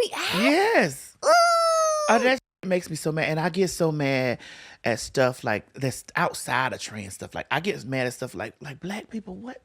we at? Yes. Ooh. Oh, that makes me so mad. And I get so mad at stuff like that's outside of trans stuff. Like I get mad at stuff like black people. What?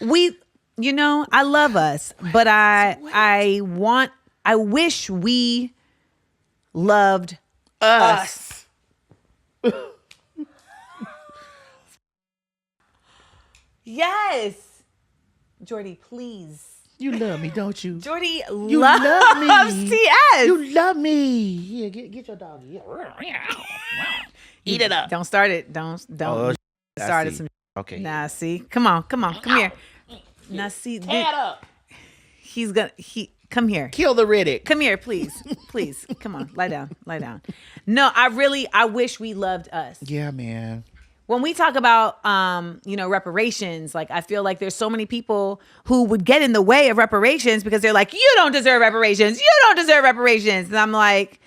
We, I love us, but I wish we loved Us. Yes. Jordy, please. You love me, don't you? Jordy You loves love me. TS. You love me. Here, get your doggy. Eat it up. Don't start it. Don't start it. Some. Okay. Nah, see. Come on. Come here. Now, see. Head up. Come here. Kill the Riddick. Come here, please. Please. Come on. Lie down. No, I wish we loved us. Yeah, man. When we talk about, reparations, like I feel like there's so many people who would get in the way of reparations because they're like, you don't deserve reparations. You don't deserve reparations. And I'm like,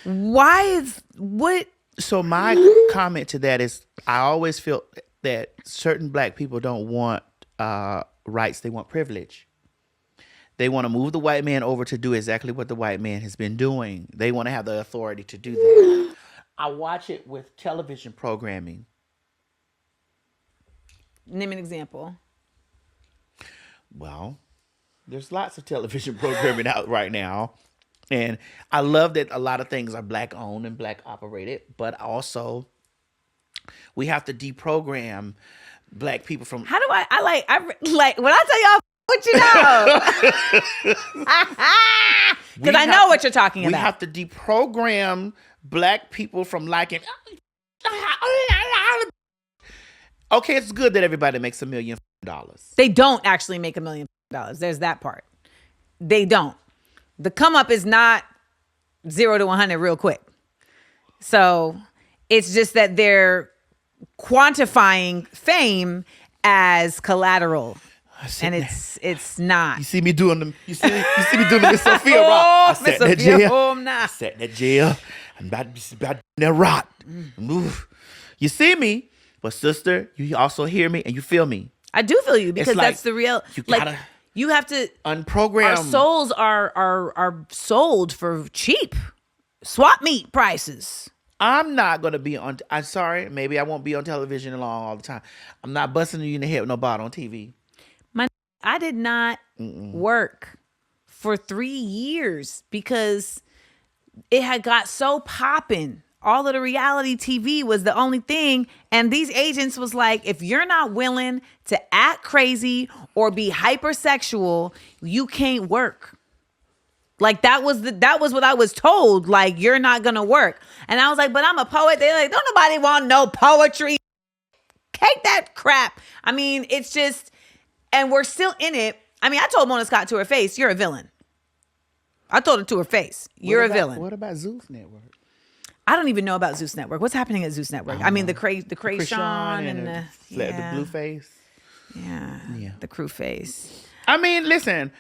what? So my comment to that is I always feel that certain black people don't want rights. They want privilege. They want to move the white man over to do exactly what the white man has been doing. They want to have the authority to do that. I watch it with television programming. Name an example. Well, there's lots of television programming out right now. And I love that a lot of things are black owned and black operated, but also we have to deprogram black people from. How do I like when I tell y'all what you know? Because I know what you're talking about. We have to deprogram black people from liking. Okay, it's good that everybody makes $1 million. They don't actually make $1 million. There's that part. They don't. The come up is not 0 to 100 real quick. So it's just that they're quantifying fame as collateral. And it's not. You see me doing them. You see me doing the Miss Sophia Rock. I sat in that jail. I sat in that jail. I'm about that rot. Move. You see me, but sister, you also hear me and you feel me. I do feel you because like, that's the real. You have to unprogram. Our souls are sold for cheap, swap meet prices. I'm not gonna be on. I'm sorry. Maybe I won't be on television long all the time. I'm not busting you in the head with no bottle on TV. I did not work for 3 years because it had got so popping. All of the reality TV was the only thing. And these agents was like, if you're not willing to act crazy or be hypersexual, you can't work. Like that was what I was told. Like, you're not going to work. And I was like, but I'm a poet. They're like, don't nobody want no poetry. Take that crap. I mean, it's just, and we're still in it. I mean, I told Mona Scott to her face, you're a villain. I told her to her face, you're a villain. What about Zeus Network? I don't even know about Zeus Network. What's happening at Zeus Network? I mean, the Krayshawn and the blue face. Yeah, the crew face. I mean, listen,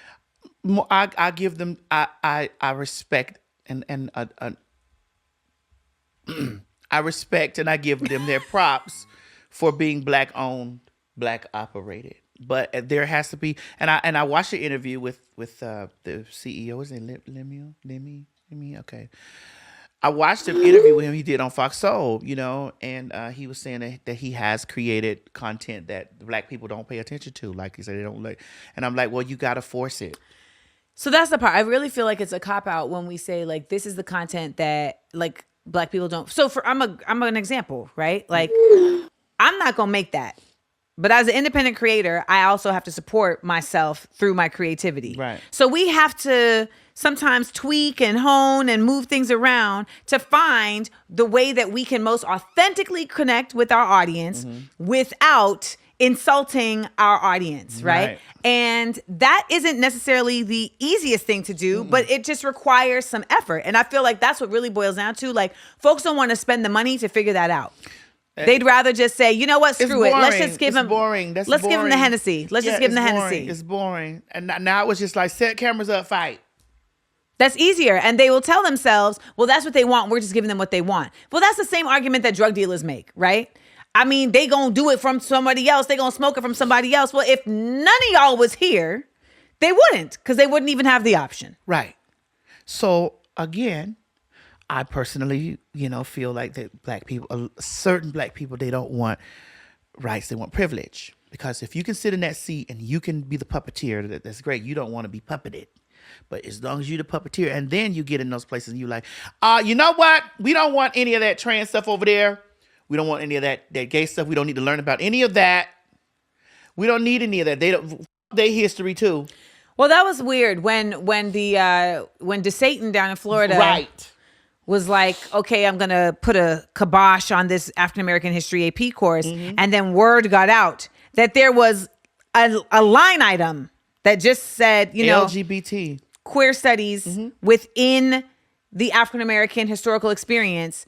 I give them, I respect and I respect and I give them their props for being black owned, black operated. But there has to be, and I watched the interview with the CEO. Is it Lemmy? Okay. I watched the interview with him he did on Fox Soul, and he was saying that he has created content that black people don't pay attention to. Like he said, they don't like. And I'm like, well, you got to force it. So that's the part. I really feel like it's a cop out when we say like, this is the content that like black people don't. So I'm an example, right? Like I'm not going to make that. But as an independent creator, I also have to support myself through my creativity. Right. So we have to sometimes tweak and hone and move things around to find the way that we can most authentically connect with our audience without insulting our audience, right? And that isn't necessarily the easiest thing to do, but it just requires some effort. And I feel like that's what really boils down to. Like, folks don't want to spend the money to figure that out. They'd rather just say, you know what, screw it. Let's just give him boring. Let's give him the Hennessy. Let's just give him the Hennessy. It's boring. And now it was just like, set cameras up, fight. That's easier. And they will tell themselves, well, that's what they want. We're just giving them what they want. Well, that's the same argument that drug dealers make, right? I mean, they gonna do it from somebody else. They gonna smoke it from somebody else. Well, if none of y'all was here They wouldn't, because they wouldn't even have the option. Right. So again, I personally, feel like that certain black people, they don't want rights, they want privilege. Because if you can sit in that seat and you can be the puppeteer, that's great. You don't want to be puppeted. But as long as you're the puppeteer, and then you get in those places and you're like, you know what? We don't want any of that trans stuff over there. We don't want any of that gay stuff. We don't need to learn about any of that. We don't need any of that. They history too. Well, that was weird when DeSatan down in Florida, right, was like, okay, I'm gonna put a kibosh on this African American history AP course, and then word got out that there was a line item that just said, LGBT queer studies within the African American historical experience.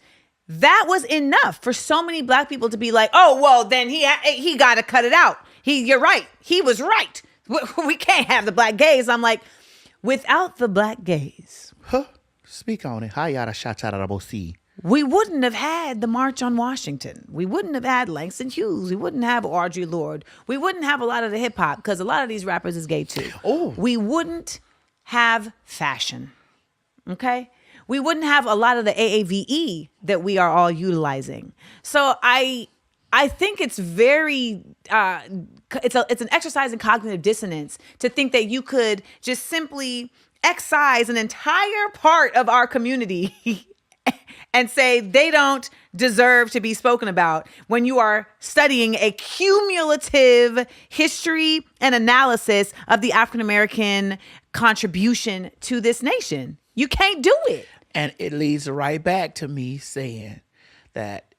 That was enough for so many black people to be like, oh, well, then he got to cut it out. You're right. He was right. We can't have the black gays. I'm like, without the black gays, speak on it. We wouldn't have had the March on Washington. We wouldn't have had Langston Hughes. We wouldn't have Audre Lorde. We wouldn't have a lot of the hip hop, because a lot of these rappers is gay too. Oh, we wouldn't have fashion. Okay. We wouldn't have a lot of the AAVE that we are all utilizing. So I think it's very it's an exercise in cognitive dissonance to think that you could just simply excise an entire part of our community and say they don't deserve to be spoken about when you are studying a cumulative history and analysis of the African American contribution to this nation. You can't do it. And it leads right back to me saying that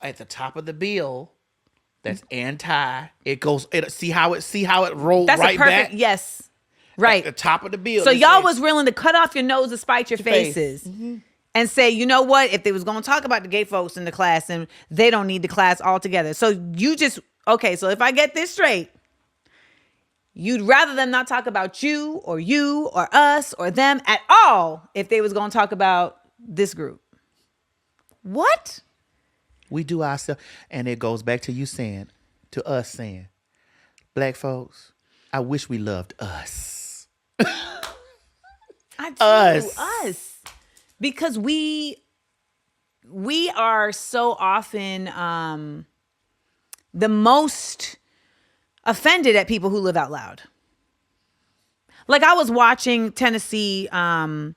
at the top of the bill, that's anti. It goes. See how it rolls right back. Yes, right. At the top of the bill. So y'all was willing to cut off your nose to spite your faces, and say, you know what? If they was going to talk about the gay folks in the class, then they don't need the class altogether. So you just So if I get this straight, you'd rather them not talk about you or us or them at all if they was going to talk about this group. What? We do ourselves. And it goes back to us saying, black folks, I wish we loved us. I do. Us. Because we are so often the most offended at people who live out loud. Like I was watching Tennessee, the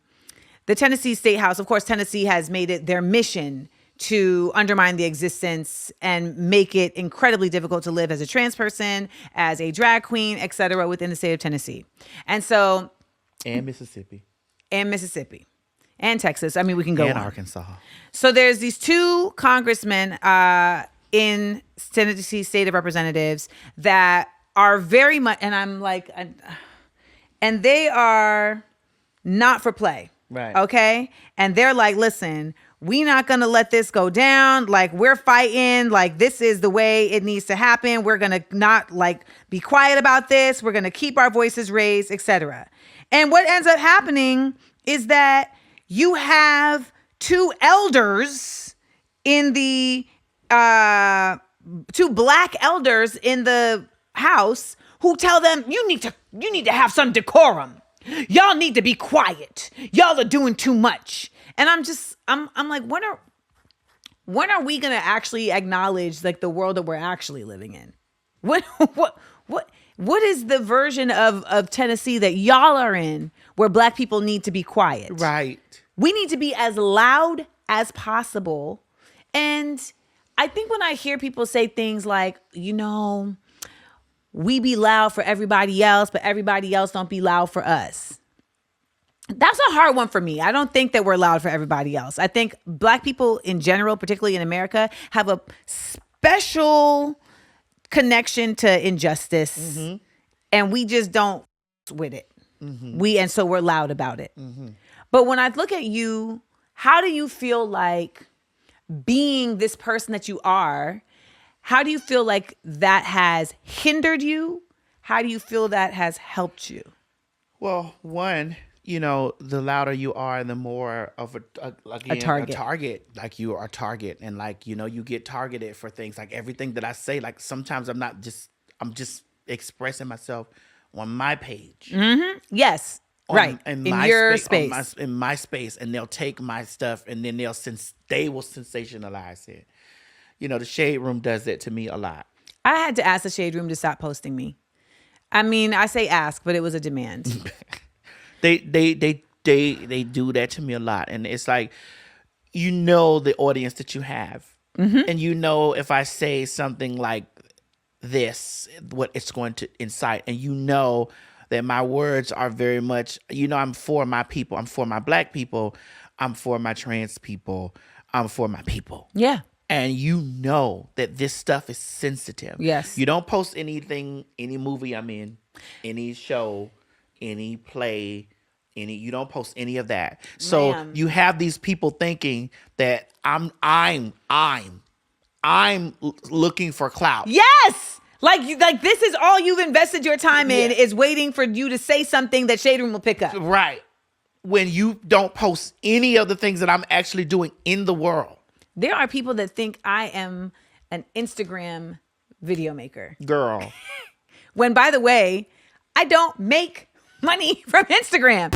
Tennessee State House. Of course, Tennessee has made it their mission to undermine the existence and make it incredibly difficult to live as a trans person, as a drag queen, et cetera, within the state of Tennessee. And so... And Mississippi. And Texas. I mean, we can go on. And Arkansas. So there's these two congressmen in Tennessee State of Representatives that are very much... And I'm like... And they are not for play. Right. Okay? And they're like, listen... We not going to let this go down. Like, we're fighting. Like, this is the way it needs to happen. We're going to not, be quiet about this. We're going to keep our voices raised, etc. And what ends up happening is that you have two elders in the, two black elders in the House who tell them, you need to have some decorum. Y'all need to be quiet. Y'all are doing too much. And I'm like, when are we gonna actually acknowledge the world that we're actually living in? What is the version of Tennessee that y'all are in where black people need to be quiet? Right. We need to be as loud as possible. And I think when I hear people say things like, we be loud for everybody else, but everybody else don't be loud for us. That's a hard one for me. I don't think that we're loud for everybody else. I think black people in general, particularly in America, have a special connection to injustice, and we just don't with it. And so we're loud about it. But when I look at you, how do you feel like being this person that you are? How do you feel like that has hindered you? How do you feel that has helped you? Well, one, the louder you are, the more of a target. Like you are a target, and you get targeted for things. Like everything that I say, sometimes I'm just expressing myself on my page. Yes. Right. In In my your space, space. in my space, and they'll take my stuff and then they will sensationalize it. You know, the Shade Room does that to me a lot. I had to ask the Shade Room to stop posting me. I mean, I say ask, but it was a demand. They do that to me a lot, and it's like, you know, the audience that you have, and you know, if I say something like this, what it's going to incite, and you know that my words are very much, you know, I'm for my people, I'm for my black people, I'm for my trans people, I'm for my people. Yeah. And you know that this stuff is sensitive. Yes. You don't post anything, any movie I'm in, any show, any play, you don't post any of that. So Ma'am. you have these people thinking that I'm looking for clout. Yes. Like this is all you've invested your time in, Yeah. is waiting for you to say something that Shade Room will pick up. Right. When you don't post any of the things that I'm actually doing in the world. There are people that think I am an Instagram video maker. Girl. When, by the way, I don't make money from Instagram.